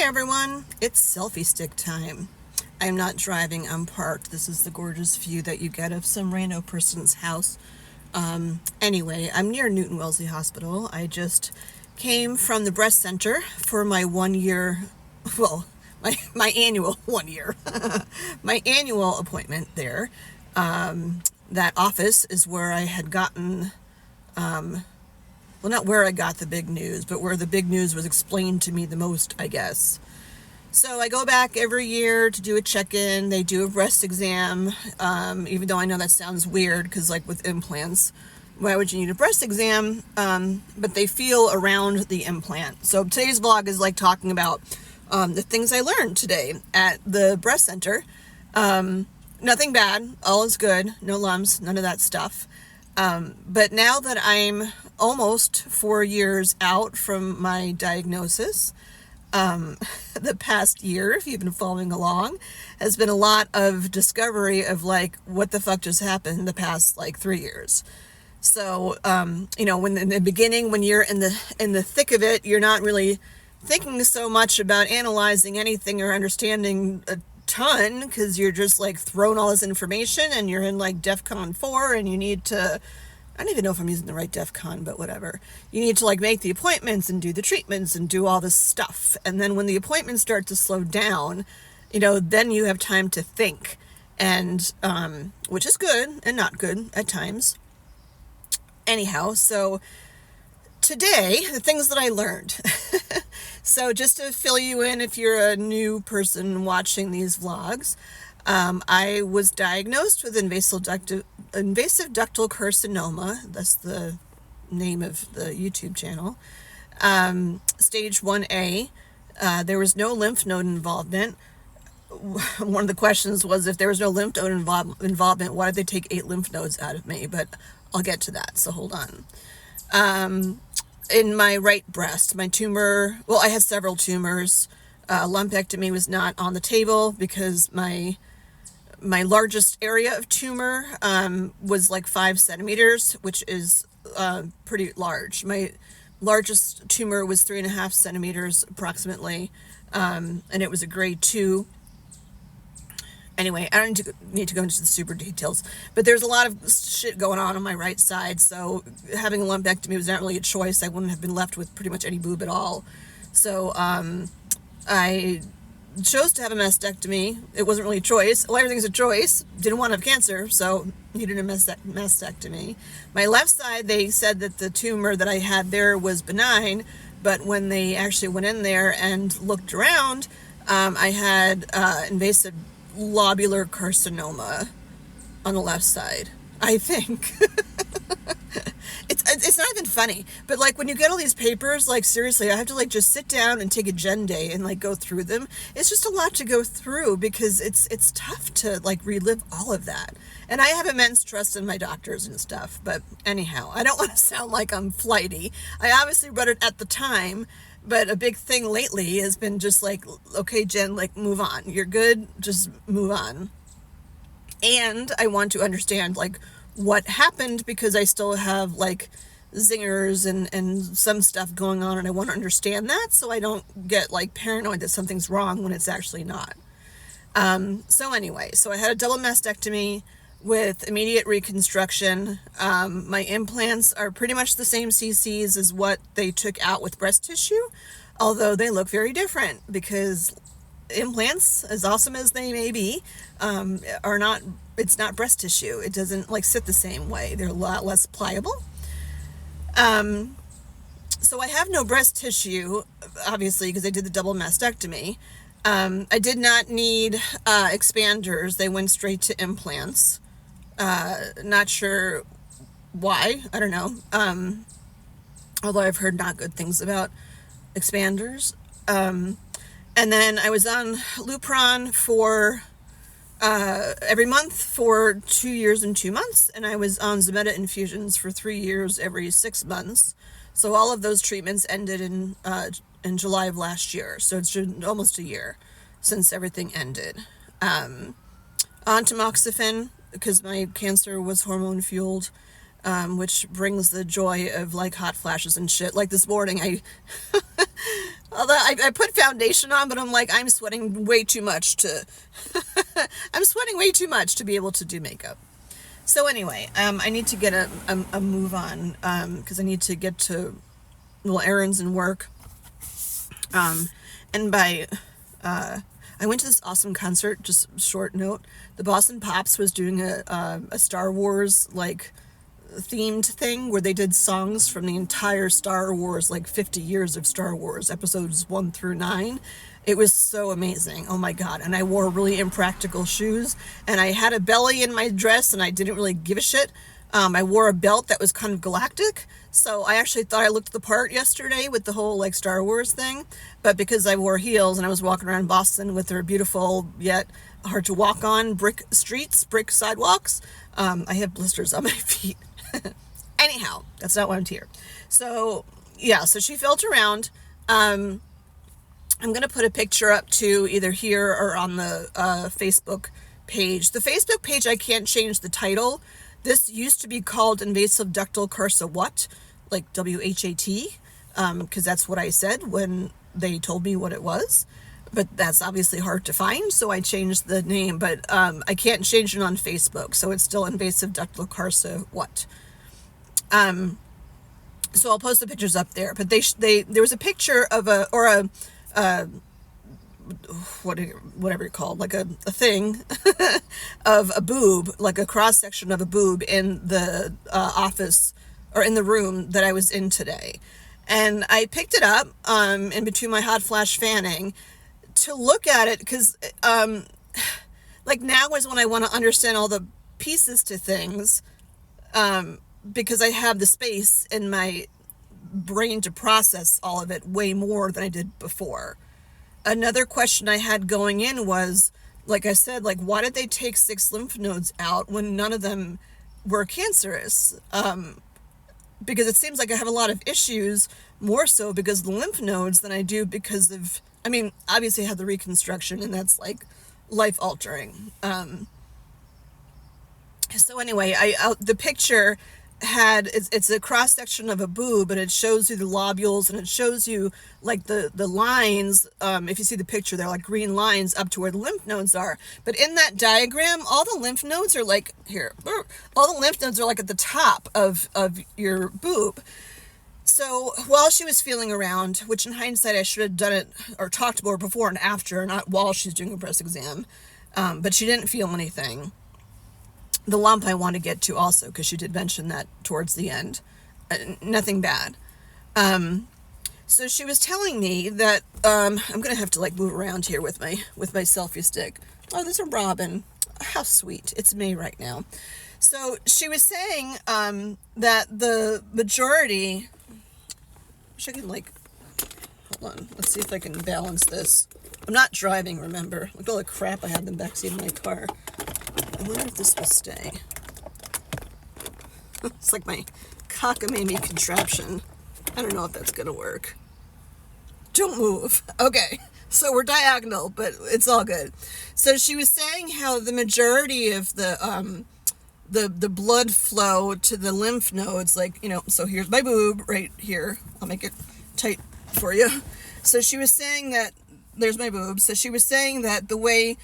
everyone, it's selfie stick time. I'm not driving, I'm parked. This is the gorgeous view that you get of some rando person's house. Anyway, I'm near Newton Wellesley Hospital. I just came from the breast center for my 1 year, well, my annual 1 year, my annual appointment there. That office is where I had gotten, well, not where I got the big news, but where the big news was explained to me the most, I guess. So I go back every year to do a check-in. They do a breast exam, even though I know that sounds weird because, like, with implants, why would you need a breast exam? But they feel around the implant. So today's vlog is like talking about the things I learned today at the breast center. Nothing bad. All is good. No lumps. None of that stuff. But now that I'm almost 4 years out from my diagnosis, the past year, if you've been following along, has been a lot of discovery of, like, what the fuck just happened the past, like, 3 years. So, when in the beginning, when you're in the thick of it, you're not really thinking so much about analyzing anything or understanding a ton, because you're just, like, thrown all this information, and you're in, like, DEFCON 4, and you need to, I don't even know if I'm using the right DEFCON, but whatever. You need to, like, make the appointments and do the treatments and do all this stuff. And then when the appointments start to slow down, then you have time to think. And, which is good and not good at times. Anyhow, so today, the things that I learned. So just to fill you in, if you're a new person watching these vlogs, I was diagnosed with invasive ductal carcinoma. That's the name of the YouTube channel. Stage 1A. There was no lymph node involvement. One of the questions was, if there was no lymph node involvement, why did they take 8 lymph nodes out of me? But I'll get to that, so hold on. In my right breast, my tumor, well, I had several tumors. Lumpectomy was not on the table because my largest area of tumor was like 5 centimeters, which is pretty large. My largest tumor was 3.5 centimeters approximately, and it was a grade 2. Anyway, I don't need to go into the super details, but there's a lot of shit going on my right side, so having a lumpectomy was not really a choice. I wouldn't have been left with pretty much any boob at all. So I chose to have a mastectomy. It wasn't really a choice. Well, everything's a choice. Didn't want to have cancer, so needed a mastectomy. My left side, they said that the tumor that I had there was benign, but when they actually went in there and looked around, I had invasive lobular carcinoma on the left side, I think. It's not even funny, but, like, when you get all these papers, like, seriously, I have to, like, just sit down and take a gen day and, like, go through them. It's just a lot to go through because it's tough to, like, relive all of that. And I have immense trust in my doctors and stuff, but anyhow, I don't want to sound like I'm flighty. I obviously read it at the time, but a big thing lately has been just like, okay, Jen, like, move on. You're good, just move on. And I want to understand, like, what happened, because I still have, like, zingers and some stuff going on, and I want to understand that so I don't get, like, paranoid that something's wrong when it's actually not. So anyway, so I had a double mastectomy with immediate reconstruction. My implants are pretty much the same cc's as what they took out with breast tissue, although they look very different because implants, as awesome as they may be, it's not breast tissue. It doesn't, like, sit the same way. They're a lot less pliable. So I have no breast tissue, obviously, because I did the double mastectomy. I did not need expanders. They went straight to implants. Not sure why. I don't know. Although I've heard not good things about expanders. And then I was on Lupron for every month for 2 years and 2 months, and I was on Zometa infusions for 3 years every 6 months. So all of those treatments ended in July of last year. So it's almost a year since everything ended. On tamoxifen, because my cancer was hormone fueled, which brings the joy of, like, hot flashes and shit. Like this morning, Although I put foundation on, but I'm like, I'm sweating way too much to, I'm sweating way too much to be able to do makeup. So anyway, I need to get a move on, because I need to get to little errands and work. And I went to this awesome concert, just short note. The Boston Pops was doing a Star Wars, like, themed thing where they did songs from the entire Star Wars, like 50 years of Star Wars, episodes 1 through 9. It was so amazing. Oh my God. And I wore really impractical shoes, and I had a belly in my dress, and I didn't really give a shit. I wore a belt that was kind of galactic, so I actually thought I looked the part yesterday with the whole like Star Wars thing, but because I wore heels and I was walking around Boston with their beautiful yet hard to walk on brick streets, brick sidewalks, I have blisters on my feet. Anyhow, that's not why I'm here. So yeah, so she felt around. I'm gonna put a picture up too, either here or on the Facebook page. The Facebook page, I can't change the title. This used to be called Invasive Ductal Carcinoma-My, like W-H-A-T, because that's what I said when they told me what it was. But that's obviously hard to find, so I changed the name. But I can't change it on Facebook, so it's still Invasive Ductal Carcinoma-My. So I'll post the pictures up there. But there was a picture of whatever you call, like a thing of a boob, like a cross section of a boob in the office or in the room that I was in today. And I picked it up in between my hot flash fanning to look at it, because like now is when I want to understand all the pieces to things, because I have the space in my brain to process all of it way more than I did before. Another question I had going in was, like I said, like, why did they take 6 lymph nodes out when none of them were cancerous? Because it seems like I have a lot of issues, more so because of the lymph nodes than I do because of, I mean, obviously I had the reconstruction, and that's like life altering. So anyway, the picture had, it's a cross section of a boob, and it shows you the lobules, and it shows you like the lines, if you see the picture, they're like green lines up to where the lymph nodes are. But in that diagram, all the lymph nodes are like here, all the lymph nodes are like at the top of your boob. So while she was feeling around, which in hindsight I should have done it or talked about her before and after, not while she's doing a breast exam, but she didn't feel anything. The lump I want to get to also, because she did mention that towards the end. Nothing bad. So she was telling me that, I'm going to have to like move around here with my selfie stick. Oh, there's a robin. How sweet. It's May right now. So she was saying that the majority, wish I could like, hold on, let's see if I can balance this. I'm not driving, remember. Look at all the crap I had in the backseat of my car. I wonder if this will stay. It's like my cockamamie contraption. I don't know if that's gonna work. Don't move. Okay, so we're diagonal, but it's all good. So she was saying how the majority of the blood flow to the lymph nodes, like, you know, so here's my boob right here. I'll make it tight for you. So she was saying that, there's my boob. So she was saying that the way,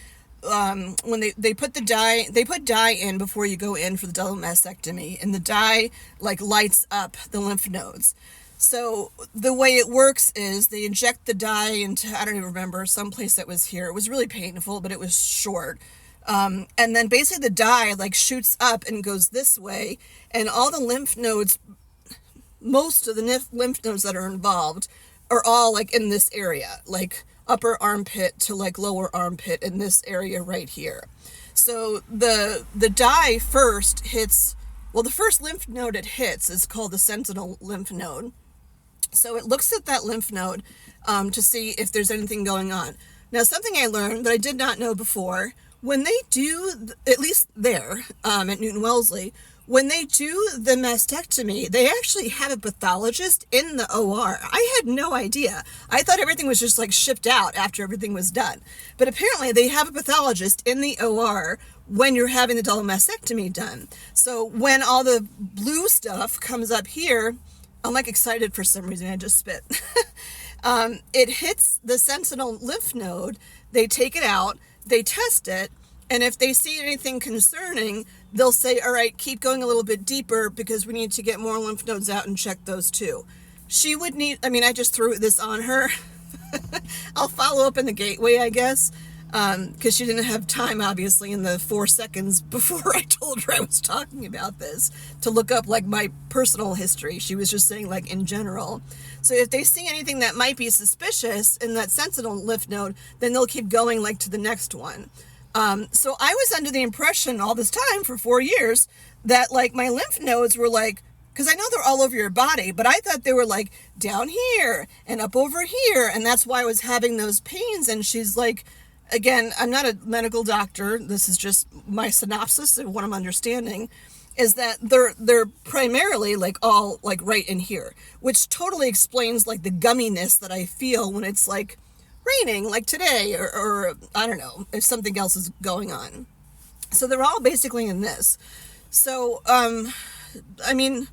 when they put dye in before you go in for the double mastectomy, and the dye like lights up the lymph nodes. So the way it works is they inject the dye into, I don't even remember, some place that was here. It was really painful, but it was short. And then basically the dye like shoots up and goes this way, and all the lymph nodes, most of the lymph nodes that are involved are all like in this area, like upper armpit to like lower armpit in this area right here. So the dye first hits, well, the first lymph node it hits is called the sentinel lymph node. So it looks at that lymph node to see if there's anything going on. Now, something I learned that I did not know before, when they do, at least there at Newton Wellesley, when they do the mastectomy, they actually have a pathologist in the OR. I had no idea. I thought everything was just like shipped out after everything was done. But apparently they have a pathologist in the OR when you're having the double mastectomy done. So when all the blue stuff comes up here, I'm like excited for some reason, I just spit. It hits the sentinel lymph node, they take it out, they test it, and if they see anything concerning, they'll say, all right, keep going a little bit deeper because we need to get more lymph nodes out and check those too. She would need, I mean, I just threw this on her. I'll follow up in the gateway, I guess, because she didn't have time, obviously, in the 4 seconds before I told her I was talking about this to look up like my personal history. She was just saying like in general. So if they see anything that might be suspicious in that sentinel lymph node, then they'll keep going like to the next one. So I was under the impression all this time for 4 years that like my lymph nodes were like, because I know they're all over your body, but I thought they were like down here and up over here. And that's why I was having those pains. And she's like, again, I'm not a medical doctor. This is just my synopsis of what I'm understanding, is that they're primarily like all like right in here, which totally explains like the gumminess that I feel when it's like raining like today, or I don't know, if something else is going on. So they're all basically in this. So, I mean,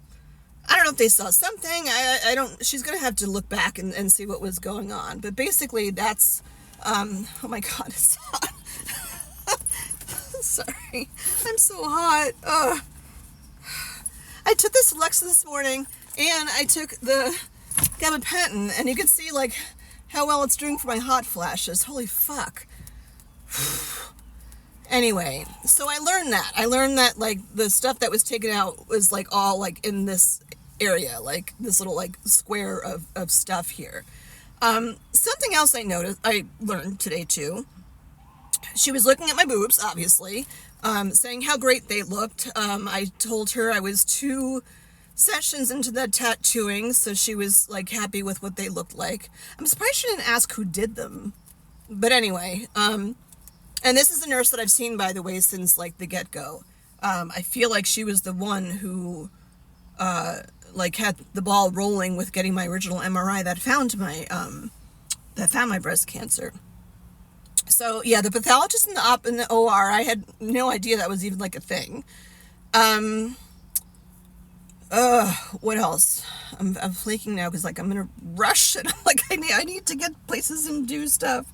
I don't know if they saw something. I don't, she's going to have to look back and see what was going on. But basically that's, oh my God, it's hot. Sorry. I'm so hot. I took this Alexa this morning and I took the gabapentin, and you can see like how well it's doing for my hot flashes. Holy fuck. Anyway, so I learned that like the stuff that was taken out was like all like in this area, like this little like square of stuff here. Something else I learned today too. She was looking at my boobs, obviously, saying how great they looked. I told her I was 2 sessions into the tattooing, so she was like happy with what they looked like. I'm surprised she didn't ask who did them. But anyway, and this is a nurse that I've seen, by the way, since like the get-go. I feel like she was the one who like had the ball rolling with getting my original MRI that found my breast cancer. So yeah, the pathologist in the OR, I had no idea that was even like a thing. What else? I'm flaking now because like I'm gonna rush and like I need to get places and do stuff.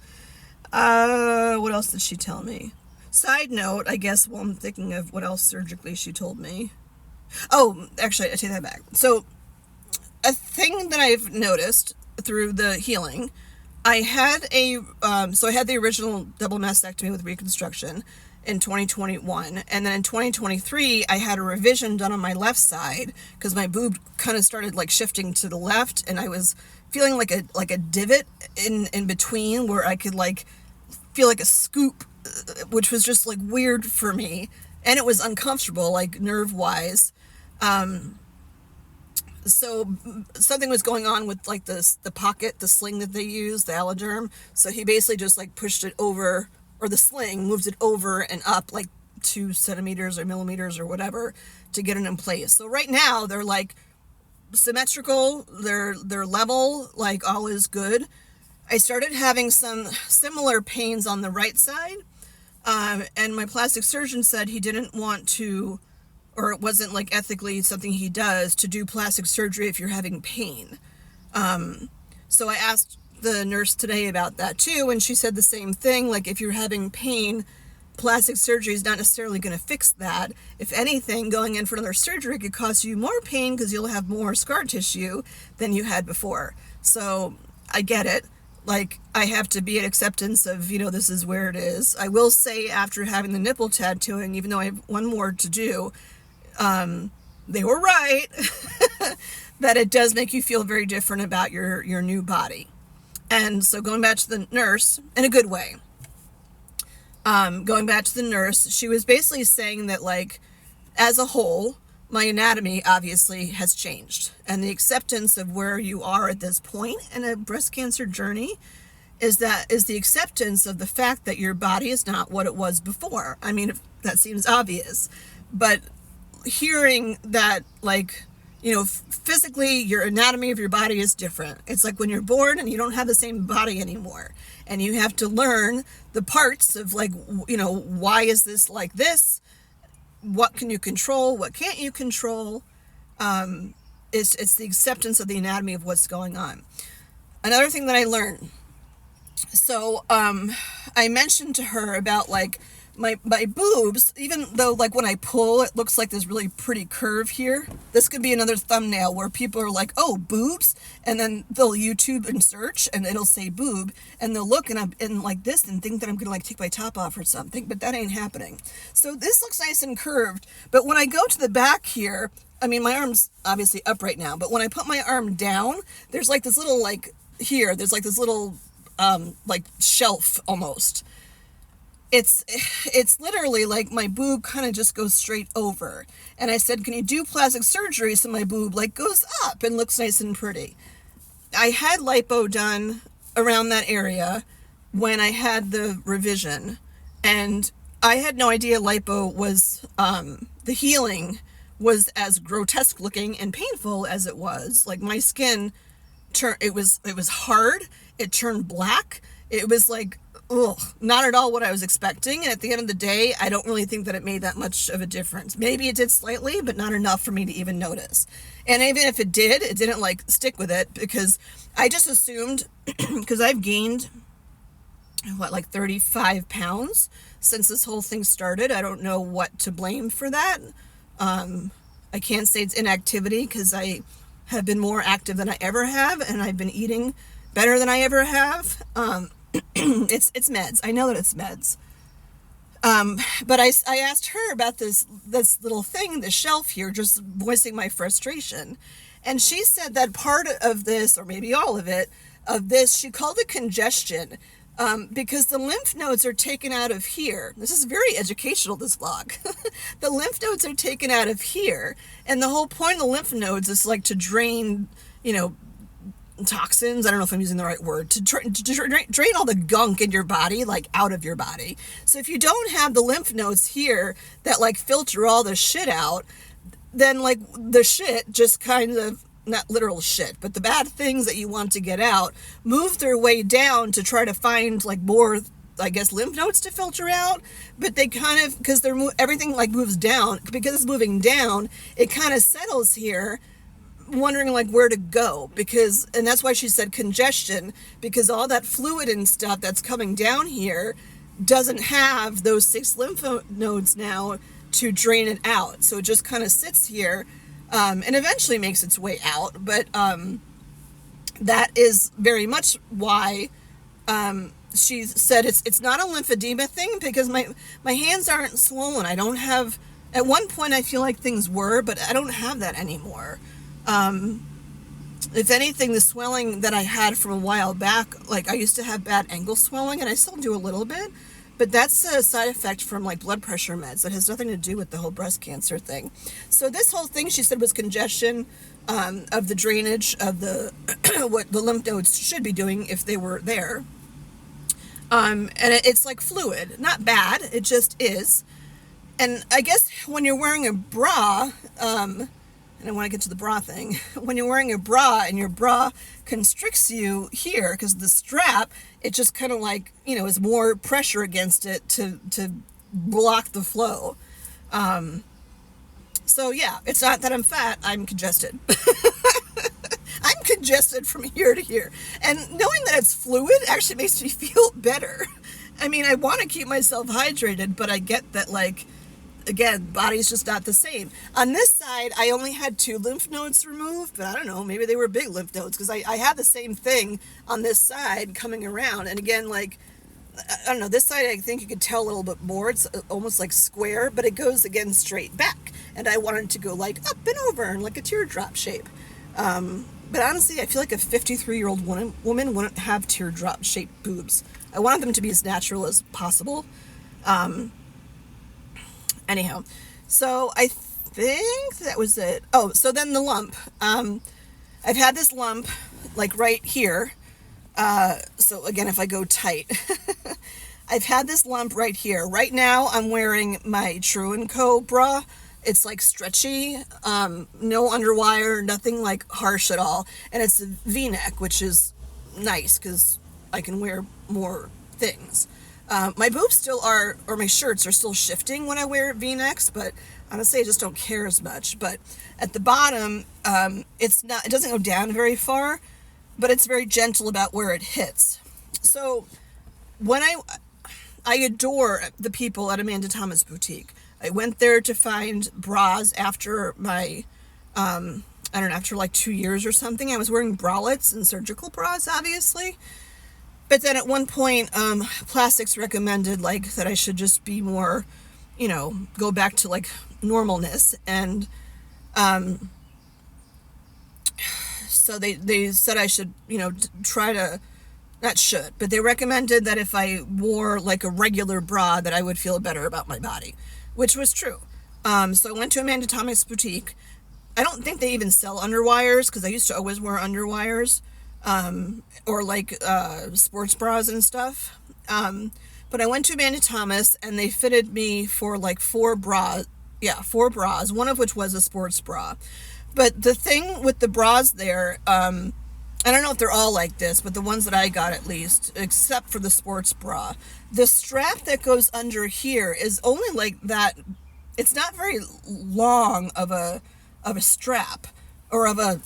What else did she tell me? Side note, I guess while I'm thinking of what else surgically she told me. Oh, actually, I take that back. So a thing that I've noticed through the healing, I had so I had the original double mastectomy with reconstruction in 2021, and then in 2023 I had a revision done on my left side because my boob kind of started like shifting to the left, and I was feeling like a divot in between where I could like feel like a scoop, which was just like weird for me, and it was uncomfortable like nerve wise. So something was going on with like the pocket, the sling that they use, the alloderm. So he basically just like pushed it over, or the sling moved it over and up like 2 centimeters or millimeters or whatever to get it in place. So right now they're like symmetrical, they're level, like all is good. I started having some similar pains on the right side, and my plastic surgeon said he didn't want to, or it wasn't like ethically something he does to do plastic surgery if you're having pain. So I asked the nurse today about that too, and she said the same thing. Like if you're having pain, plastic surgery is not necessarily going to fix that. If anything, going in for another surgery could cause you more pain because you'll have more scar tissue than you had before. So I get it. Like I have to be at acceptance of, this is where it is. I will say after having the nipple tattooing, even though I have one more to do, they were right that it does make you feel very different about your new body. And so going back to the nurse in a good way, going back to the nurse, she was basically saying that like as a whole, my anatomy obviously has changed, and the acceptance of where you are at this point in a breast cancer journey is the acceptance of the fact that your body is not what it was before. I mean, that seems obvious, but hearing that like, physically your anatomy of your body is different. It's like when you're born and you don't have the same body anymore, and you have to learn the parts of like, why is this like this? What can you control? What can't you control? It's the acceptance of the anatomy of what's going on. another thing that I learned. So, I mentioned to her about like my boobs, even though like when I pull, it looks like this really pretty curve here. This could be another thumbnail where people are like, oh, boobs. And then they'll YouTube and search and it'll say boob and they'll look and like this and think that I'm going to like take my top off or something, but that ain't happening. So this looks nice and curved. But when I go to the back here, I mean, my arm's obviously up right now, but when I put my arm down, there's like this little like here, there's like this little like shelf almost. It's literally like my boob kind of just goes straight over. And I said, can you do plastic surgery so my boob like goes up and looks nice and pretty? I had lipo done around that area when I had the revision, and I had no idea lipo was the healing was as grotesque looking and painful as it was. Like my skin it was hard. It turned black. It was like, ugh, not at all what I was expecting. And at the end of the day, I don't really think that it made that much of a difference. Maybe it did slightly, but not enough for me to even notice. And even if it did, it didn't like stick with it because I just assumed, because I've gained, like 35 pounds since this whole thing started. I don't know what to blame for that. I can't say it's inactivity because I have been more active than I ever have, and I've been eating better than I ever have. It's meds. I know that it's meds. But I asked her about this little thing, this shelf here, just voicing my frustration. And she said that part of this, or maybe all of it, of this, she called it congestion. Because the lymph nodes are taken out of here. This is very educational, this vlog. The lymph nodes are taken out of here. And the whole point of the lymph nodes is like to drain, toxins. I don't know if I'm using the right word. To drain all the gunk in your body, like out of your body. So if you don't have the lymph nodes here that like filter all the shit out, then like the shit just kind of, not literal shit, but the bad things that you want to get out move their way down to try to find like more, I guess, lymph nodes to filter out. But they kind of, because everything like moves down, because it's moving down, it kind of settles here, wondering like where to go. And that's why she said congestion, because all that fluid and stuff that's coming down here doesn't have those 6 lymph nodes now to drain it out. So it just kind of sits here. And eventually makes its way out, but that is very much why she said it's not a lymphedema thing, because my hands aren't swollen. I don't have, at one point I feel like things were, but I don't have that anymore. If anything, the swelling that I had from a while back, like I used to have bad ankle swelling, and I still do a little bit, but that's a side effect from like blood pressure meds. That has nothing to do with the whole breast cancer thing. So this whole thing, she said, was congestion of the drainage of the what the lymph nodes should be doing if they were there. And it's like fluid, not bad. It just is. And I guess when you're wearing a bra, and I want to get to the bra thing. When you're wearing a bra and your bra constricts you here because the strap, it just kind of like, is more pressure against it to block the flow. So yeah, it's not that I'm fat, I'm congested. I'm congested from here to here. And knowing that it's fluid actually makes me feel better. I mean, I want to keep myself hydrated, but I get that, like, again, body's just not the same. On this side, I only had 2 lymph nodes removed, but I don't know, maybe they were big lymph nodes, because I had the same thing on this side coming around. And again, like, I don't know, this side I think you could tell a little bit more. It's almost like square, but it goes again straight back. And I wanted to go like up and over in like a teardrop shape. But honestly, I feel like a 53-year-old woman wouldn't have teardrop shaped boobs. I wanted them to be as natural as possible. Anyhow, so I think that was it. Oh, so then the lump. I've had this lump like right here. So again, if I go tight, I've had this lump right here. Right now I'm wearing my True & Co bra. It's like stretchy, no underwire, nothing like harsh at all. And it's a V-neck, which is nice because I can wear more things. My boobs still are, or my shirts are still shifting when I wear V-necks, but honestly, I just don't care as much. But at the bottom, it doesn't go down very far. but it's very gentle about where it hits. So when I adore the people at Amanda Thomas Boutique. I went there to find bras after my, I don't know, after like 2 years or something. I was wearing bralettes and surgical bras, obviously. But then at one point, plastics recommended like that I should just be more, go back to like normalness. And so they said I should, try to, not should, but they recommended that if I wore like a regular bra that I would feel better about my body, which was true. So I went to Amanda Thomas Boutique. I don't think they even sell underwires because I used to always wear underwires, or like sports bras and stuff. But I went to Amanda Thomas and they fitted me for like 4 bras, one of which was a sports bra. But the thing with the bras there, I don't know if they're all like this, but the ones that I got at least, except for the sports bra, the strap that goes under here is only like that. It's not very long of a strap or of a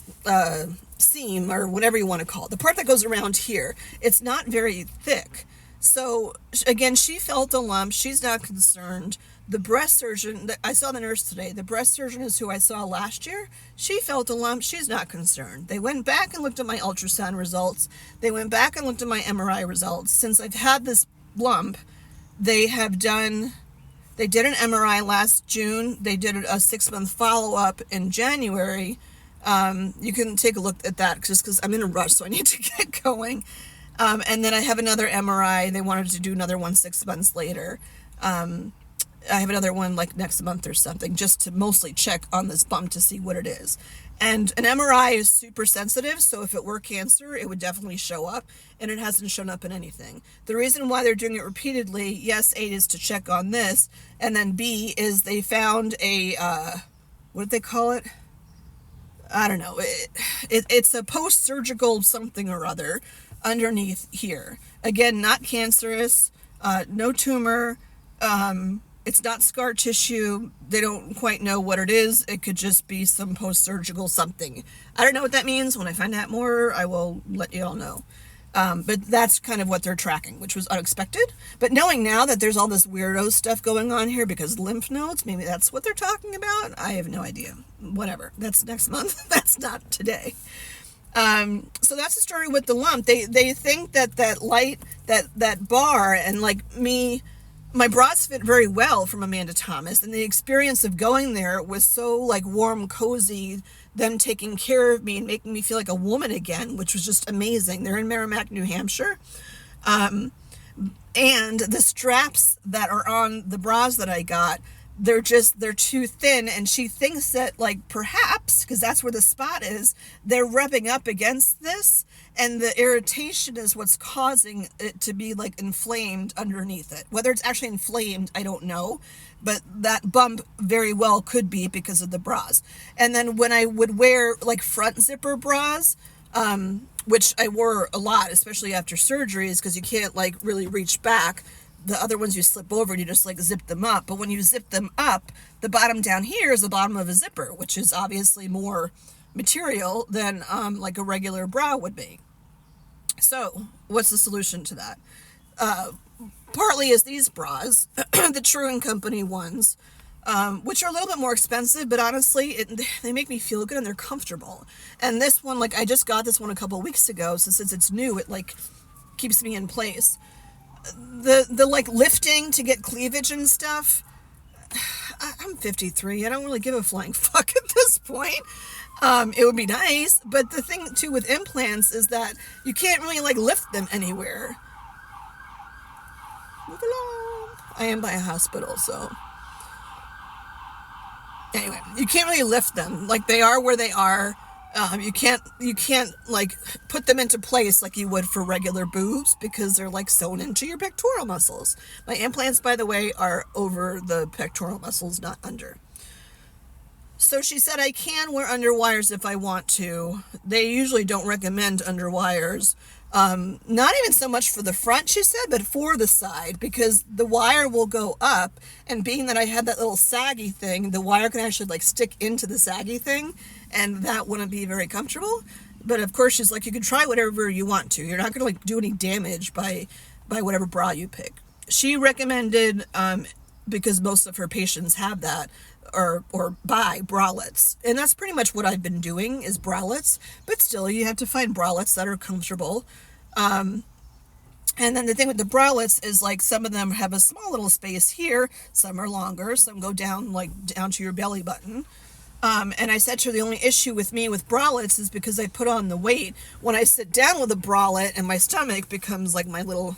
seam or whatever you want to call it. The part that goes around here, it's not very thick. So again, she felt a lump. She's not concerned. The breast surgeon, I saw the nurse today. The breast surgeon is who I saw last year. She felt a lump. She's not concerned. They went back and looked at my ultrasound results. They went back and looked at my MRI results. Since I've had this lump, they did an MRI last June. They did a 6-month follow-up in January. You can take a look at that just because I'm in a rush, so I need to get going. And then I have another MRI. They wanted to do another one 6 months later. I have another one like next month or something, just to mostly check on this bump to see what it is. And an MRI is super sensitive, so if it were cancer, it would definitely show up, and it hasn't shown up in anything. The reason why they're doing it repeatedly, yes, A, is to check on this, and then B, is they found a, what did they call it? I don't know. It's a post-surgical something or other underneath here. Again, not cancerous, no tumor, it's not scar tissue. They don't quite know what it is. It could just be some post-surgical something. I don't know what that means. When I find out more, I will let you all know. But that's kind of what they're tracking, which was unexpected. But knowing now that there's all this weirdo stuff going on here because lymph nodes, maybe that's what they're talking about. I have no idea. Whatever. That's next month. That's not today. So that's the story with the lump. They think that light, that bar, and like me, my bras fit very well from Amanda Thomas, and the experience of going there was so like warm, cozy, them taking care of me and making me feel like a woman again, which was just amazing. They're in Merrimack, New Hampshire. And the straps that are on the bras that I got, they're too thin, and she thinks that like perhaps, because that's where the spot is, they're rubbing up against this, and the irritation is what's causing it to be like inflamed underneath it. Whether it's actually inflamed, I don't know, but that bump very well could be because of the bras. And then when I would wear like front zipper bras, which I wore a lot, especially after surgeries, because you can't like really reach back. The other ones you slip over and you just like zip them up. But when you zip them up, the bottom down here is the bottom of a zipper, which is obviously more material than like a regular bra would be. So what's the solution to that? Partly is these bras, the True & Company ones, which are a little bit more expensive, but honestly, they make me feel good and they're comfortable. And this one, like I just got this one a couple weeks ago, so since it's new, it like keeps me in place. The like lifting to get cleavage and stuff, I'm 53. I don't really give a flying fuck at this point. It would be nice, but the thing too with implants is that you can't really like lift them anywhere. Move along. I am by a hospital, so anyway, you can't really lift them. Like they are where they are. You can't like put them into place like you would for regular boobs because they're like sewn into your pectoral muscles. My implants, by the way, are over the pectoral muscles, not under. So she said I can wear underwires if I want to. They usually don't recommend underwires. Not even so much for the front, she said, but for the side, because the wire will go up, and being that I had that little saggy thing, the wire can actually like stick into the saggy thing, and that wouldn't be very comfortable. But of course, she's like, you can try whatever you want to. You're not going to like do any damage by whatever bra you pick. She recommended, because most of her patients have that, or buy bralettes, and that's pretty much what I've been doing is bralettes. But still, you have to find bralettes that are comfortable. And then the thing with the bralettes is like some of them have a small little space here, some are longer, some go down like down to your belly button. And I said to her, the only issue with me with bralettes is because I put on the weight. When I sit down with a bralette and my stomach becomes like my little,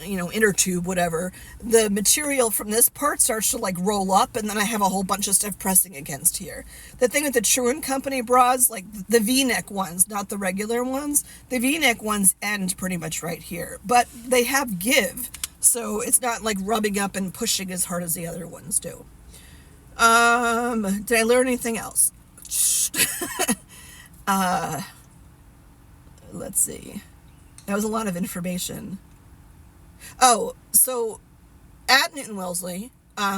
inner tube, whatever, the material from this part starts to like roll up, and then I have a whole bunch of stuff pressing against here. The thing with the True & Company bras, like the V-neck ones, not the regular ones, the V-neck ones end pretty much right here, but they have give, so it's not like rubbing up and pushing as hard as the other ones do. Did I learn anything else? Let's see. That was a lot of information. Oh, so at Newton Wellesley,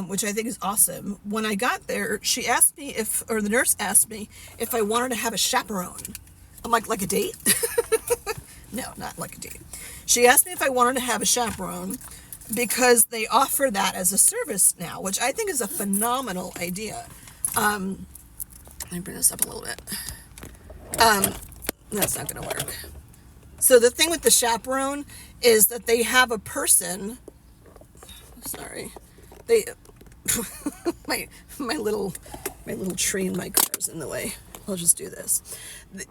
which I think is awesome, when I got there, she asked me the nurse asked me if I wanted to have a chaperone. I'm like a date? No, not like a date. She asked me if I wanted to have a chaperone because they offer that as a service now, which I think is a phenomenal idea. Let me bring this up a little bit. That's not going to work. So the thing with the chaperone is that they have a person. Sorry, my little tree in my car is in the way. I'll just do this.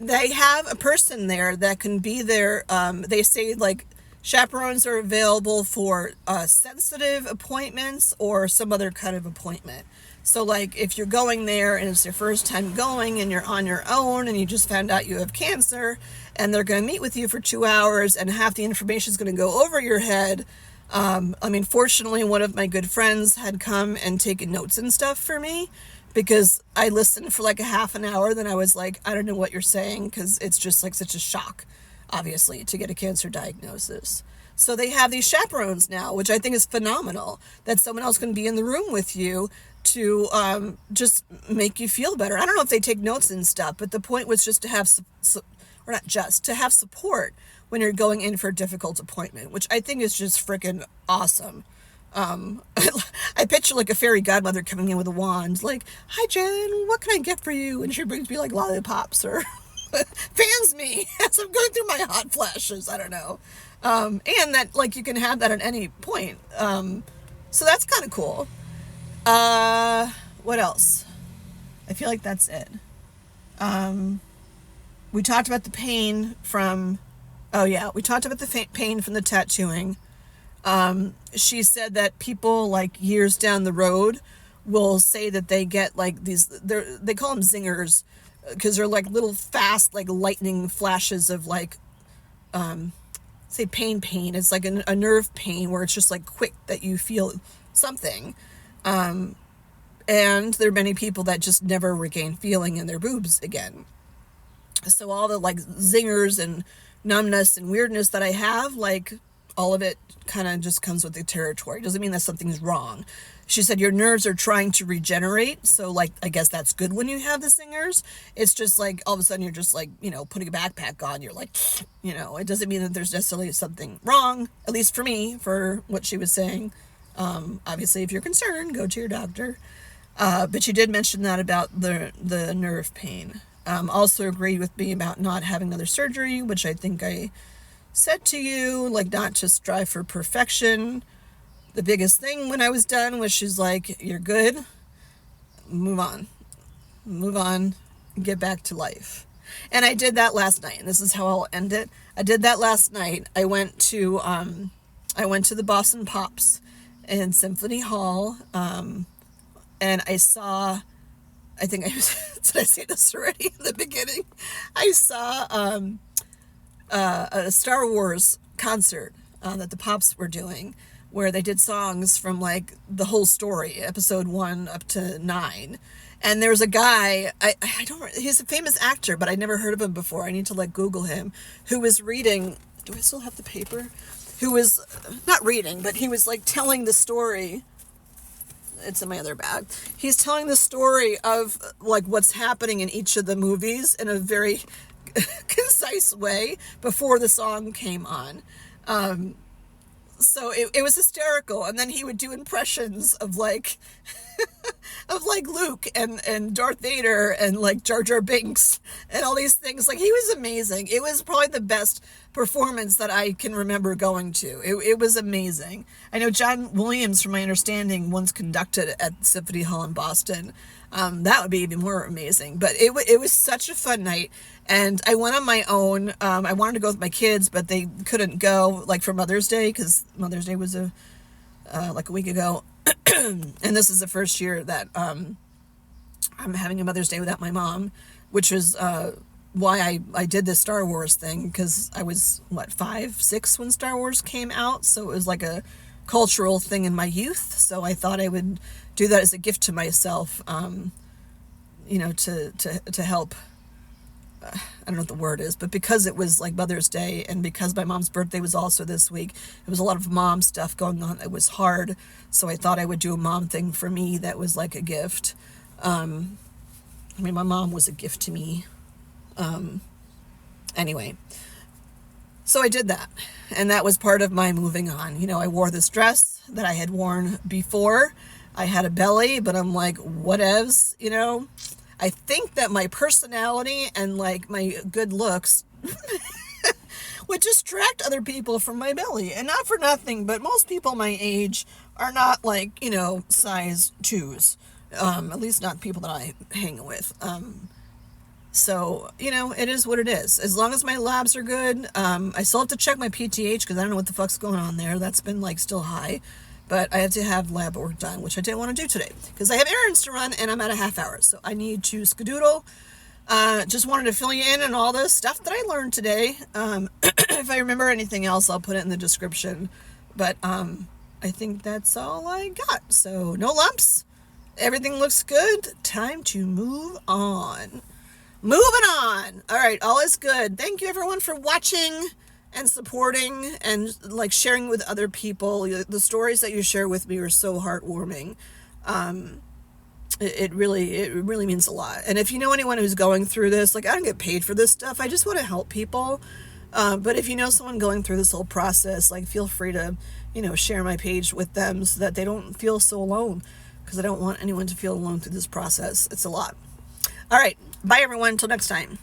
They have a person there that can be there. They say like chaperones are available for sensitive appointments or some other kind of appointment. So like if you're going there and it's your first time going and you're on your own and you just found out you have cancer and they're going to meet with you for 2 hours and half the information is going to go over your head. Fortunately, one of my good friends had come and taken notes and stuff for me because I listened for like a half an hour. Then I was like, I don't know what you're saying because it's just like such a shock, obviously, to get a cancer diagnosis. So they have these chaperones now, which I think is phenomenal, that someone else can be in the room with you to just make you feel better. I don't know if they take notes and stuff, but the point was just to have, or not just, to have support when you're going in for a difficult appointment, which I think is just freaking awesome. I picture like a fairy godmother coming in with a wand, like, hi Jen, what can I get for you? And she brings me like lollipops or fans me as I'm going through my hot flashes. I don't know. And that like you can have that at any point. So that's kind of cool. What else? I feel like that's it. We talked about the pain from, we talked about the pain from the tattooing. She said that people like years down the road will say that they get like they call them zingers because they're like little fast, like lightning flashes of like, say pain. It's like a nerve pain where it's just like quick that you feel something. And there are many people that just never regain feeling in their boobs again. So all the like zingers and numbness and weirdness that I have, like all of it kind of just comes with the territory. Doesn't mean that something's wrong. She said your nerves are trying to regenerate. So like, I guess that's good when you have the zingers. It's just like all of a sudden you're just like, putting a backpack on. You're like, it doesn't mean that there's necessarily something wrong, at least for me, for what she was saying. Obviously, if you're concerned, go to your doctor. But she did mention that about the nerve pain. Also agreed with me about not having another surgery, which I think I said to you, like not to strive for perfection. The biggest thing when I was done was she's like, you're good, move on, get back to life. And I did that last night, and this is how I'll end it. I did that last night. I went to the Boston Pops in Symphony Hall, and I saw, I think did I say this already in the beginning? I saw a Star Wars concert that the Pops were doing, where they did songs from like the whole story, episode 1 up to 9. And there's a guy, he's a famous actor, but I never heard of him before. I need to like Google him, who was reading, do I still have the paper? Who was not reading, but he was like telling the story. It's in my other bag. He's telling the story of like what's happening in each of the movies in a very concise way before the song came on. So it was hysterical. And then he would do impressions of like Luke and Darth Vader and like Jar Jar Binks and all these things. Like, he was amazing. It was probably the best performance that I can remember going to. It was amazing. I know John Williams, from my understanding, once conducted at Symphony Hall in Boston. That would be even more amazing. But it was such a fun night. And I went on my own. I wanted to go with my kids, but they couldn't go, like, for Mother's Day, because Mother's Day was like a week ago. And this is the first year that I'm having a Mother's Day without my mom, which was why I did this Star Wars thing, because I was, 5, 6 when Star Wars came out, so it was like a cultural thing in my youth, so I thought I would do that as a gift to myself, to help. I don't know what the word is, but because it was like Mother's Day and because my mom's birthday was also this week, it was a lot of mom stuff going on. It was hard. So I thought I would do a mom thing for me that was like a gift. My mom was a gift to me. Anyway, so I did that. And that was part of my moving on. I wore this dress that I had worn before. I had a belly, but I'm like, whatevs, I think that my personality and like my good looks would distract other people from my belly. And not for nothing, but most people my age are not like, size 2s. At least not people that I hang with. So, it is what it is. As long as my labs are good, I still have to check my PTH because I don't know what the fuck's going on there. That's been like still high. But I have to have lab work done, which I didn't want to do today because I have errands to run and I'm at a half hour. So I need to skedoodle. Just wanted to fill you in on all the stuff that I learned today. If I remember anything else, I'll put it in the description. But I think that's all I got. So no lumps. Everything looks good. Time to move on. Moving on. All right, all is good. Thank you everyone for watching and supporting and like sharing with other people. The stories that you share with me are so heartwarming. It really means a lot. And if you know anyone who's going through this, like, I don't get paid for this stuff. I just want to help people. But if you know someone going through this whole process, like, feel free to, share my page with them so that they don't feel so alone, because I don't want anyone to feel alone through this process. It's a lot. All right. Bye everyone. Until next time.